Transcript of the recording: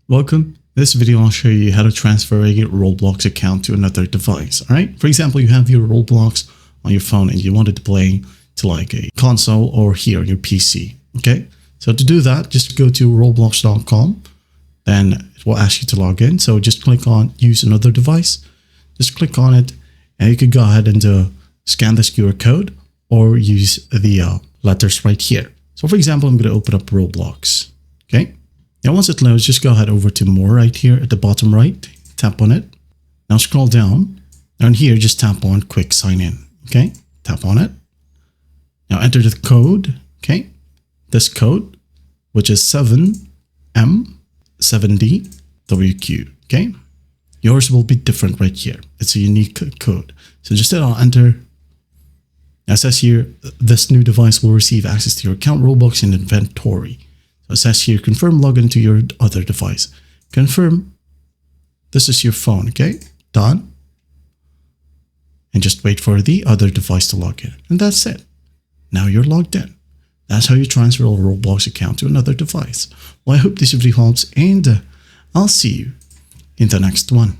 Welcome. In this video, I'll show you how to transfer a Roblox account to another device. All right. For example, you have your Roblox on your phone and you wanted to play to like a console or here on your PC. Okay. So to do that, just go to roblox.com. Then it will ask you to log in. So just click on use another device. Just click on it and you can go ahead and scan this QR code or use the letters right here. So for example, I'm going to open up Roblox. Okay. Now, once it loads, just go ahead over to more right here at the bottom right, tap on it. Now scroll down and here, just tap on quick sign in. Okay. Tap on it. Now enter the code. Okay. This code, which is 7M7DWQ. Okay. Yours will be different right here. It's a unique code. So just hit on enter. It says here, this new device will receive access to your account, Roblox, and inventory. So it says here, confirm login to your other device. Confirm. This is your phone, okay? Done. And just wait for the other device to log in. And that's it. Now you're logged in. That's how you transfer a Roblox account to another device. Well, I hope this video helps and I'll see you in the next one.